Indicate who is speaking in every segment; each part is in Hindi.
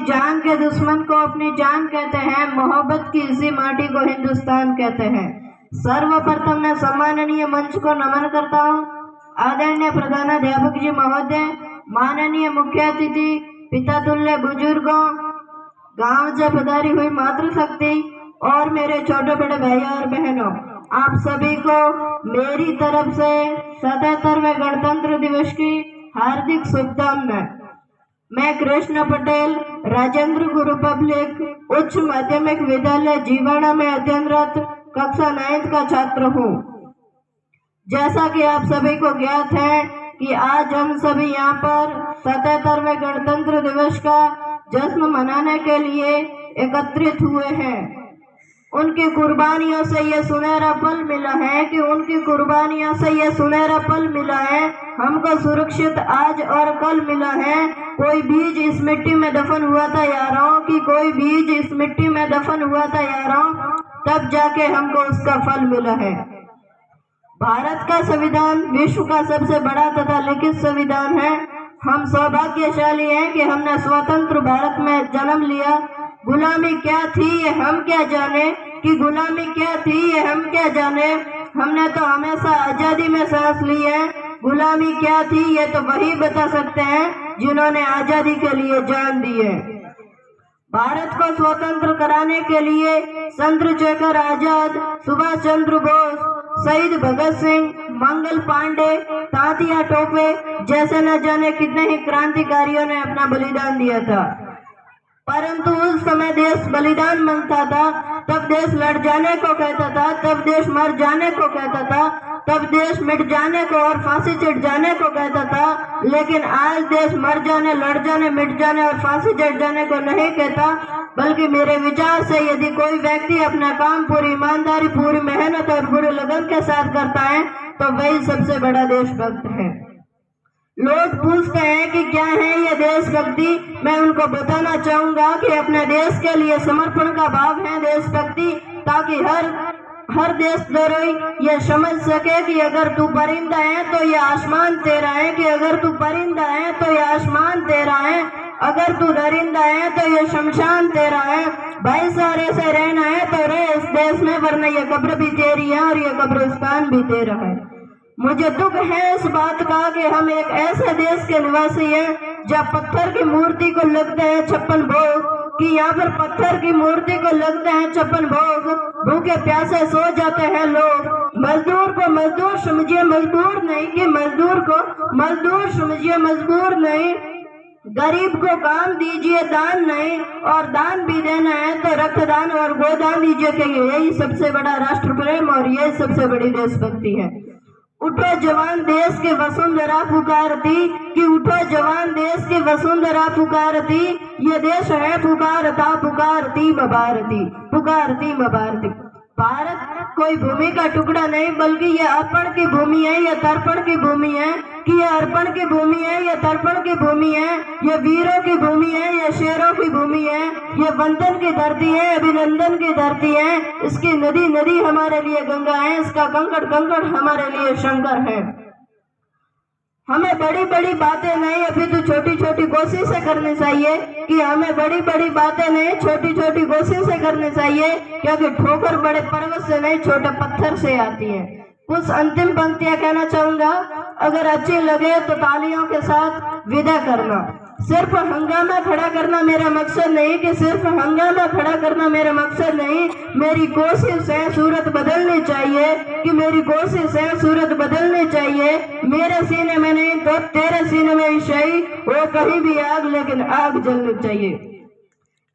Speaker 1: जान के दुश्मन को अपनी जान कहते हैं, मोहब्बत की इसी माटी को हिंदुस्तान कहते हैं। सर्वप्रथम मैं सम्माननीय मंच को नमन करता हूँ। आदरणीय प्रधानाध्यापक जी महोदय, माननीय मुख्य अतिथि, पिता तुल्य बुजुर्गों, गांव से पधारी हुई मातृशक्ति और मेरे छोटे बड़े भाई और बहनों, आप सभी को मेरी तरफ से 77वें गणतंत्र दिवस की हार्दिक शुभकामनाएं। मैं कृष्ण पटेल राजेंद्र गुरु पब्लिक उच्च माध्यमिक विद्यालय जीवाड़ा में अध्ययनरत कक्षा 9 का छात्र हूँ। जैसा कि आप सभी को ज्ञात है कि आज हम सभी यहाँ पर 77वें गणतंत्र दिवस का जश्न मनाने के लिए एकत्रित हुए हैं। उनकी कुर्बानियों से ये सुनहरा पल मिला है हमको सुरक्षित आज और कल मिला है। कोई बीज इस मिट्टी में दफन हुआ था यारों तब जाके हमको उसका फल मिला है। भारत का संविधान विश्व का सबसे बड़ा तथा लिखित संविधान है। हम सौभाग्यशाली हैं कि हमने स्वतंत्र भारत में जन्म लिया। गुलामी क्या थी ये हम क्या जाने, हमने तो हमेशा आजादी में सांस ली है। गुलामी क्या थी ये तो वही बता सकते हैं जिन्होंने आजादी के लिए जान दी है। भारत को स्वतंत्र कराने के लिए चंद्रशेखर आजाद, सुभाष चंद्र बोस, शहीद भगत सिंह, मंगल पांडे, तात्या टोपे जैसे न जाने कितने ही क्रांतिकारियों ने अपना बलिदान दिया था। परंतु उस समय देश बलिदान मांगता था, तब देश लड़ जाने को कहता था, तब देश मर जाने को कहता था, तब देश मिट जाने को और फांसी चढ़ जाने को कहता था। लेकिन आज देश मर जाने, लड़ जाने, मिट जाने और फांसी चढ़ जाने को नहीं कहता, बल्कि मेरे विचार से यदि कोई व्यक्ति अपना काम पूरी ईमानदारी, पूरी मेहनत और पूरी लगन के साथ करता है तो वही सबसे बड़ा देशभक्त है। लोग पूछते हैं कि क्या है ये देशभक्ति। मैं उनको बताना चाहूंगा कि अपने देश के लिए समर्पण का भाव है देशभक्ति, ताकि हर देशद्रोही ये समझ सके कि अगर तू परिंदा है तो ये आसमान तेरा है, अगर तू दरिंदा है तो ये शमशान तेरा है। भाईचारे से रहना है तो रहे इस देश में, वरना ये कब्र भी तेरी है और ये कब्रिस्तान भी तेरा है। मुझे दुख है इस बात का कि हम एक ऐसे देश के निवासी हैं जहाँ पत्थर की मूर्ति को लगते हैं 56 भोग, कि यहाँ पर पत्थर की मूर्ति को लगते हैं 56 भोग। भूखे प्यासे सो जाते हैं लोग। मजदूर को मजदूर समझिए, मजदूर नहीं, कि मजदूर को मजदूर समझिए, मजबूर नहीं। गरीब को काम दीजिए, दान नहीं, और दान भी देना है तो रक्तदान और गोदान दीजिए, कि यही सबसे बड़ा राष्ट्र प्रेम और यही सबसे बड़ी देशभक्ति है। उठो जवान देश की वसुंधरा पुकारती, कि उठो जवान देश की वसुंधरा पुकारती, ये देश है पुकारती भारती। भारत कोई भूमि का टुकड़ा नहीं, बल्कि ये अर्पण की भूमि है, ये तर्पण की भूमि है, कि ये अर्पण की भूमि है, ये तर्पण की भूमि है, ये वीरों की भूमि है, ये शेरों की भूमि है, ये वंदन की धरती है, अभिनंदन की धरती है। इसकी नदी हमारे लिए गंगा है, इसका कंकड़ हमारे लिए शंकर है। हमें बड़ी बड़ी बातें नहीं, अभी तो छोटी छोटी कोशिशें करनी चाहिए, कि हमें बड़ी बड़ी बातें नहीं, छोटी छोटी कोशिशें करनी चाहिए, क्योंकि ठोकर बड़े पर्वत से नहीं, छोटे पत्थर से आती है। कुछ अंतिम पंक्तियां कहना चाहूंगा। अगर अच्छी लगे तो तालियों के साथ विदा करना। सिर्फ हंगामा खड़ा करना मेरा मकसद नहीं, मेरी कोशिश है सूरत बदलनी चाहिए, मेरे सीने में नहीं तो तेरे सीने में ही सही, वो कहीं भी आग, लेकिन आग जलनी चाहिए।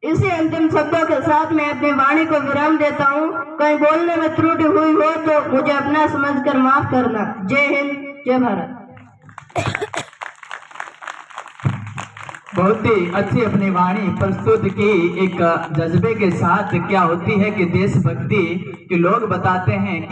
Speaker 1: इसी अंतिम शब्दों के साथ मैं अपनी वाणी को विराम देता हूँ। कहीं बोलने में त्रुटि हुई हो तो मुझे अपना समझकर माफ करना। जय हिंद, जय भारत।
Speaker 2: बहुत ही अच्छी अपनी वाणी प्रस्तुत की। एक जज्बे के साथ क्या होती है कि देशभक्ति के लोग बताते हैं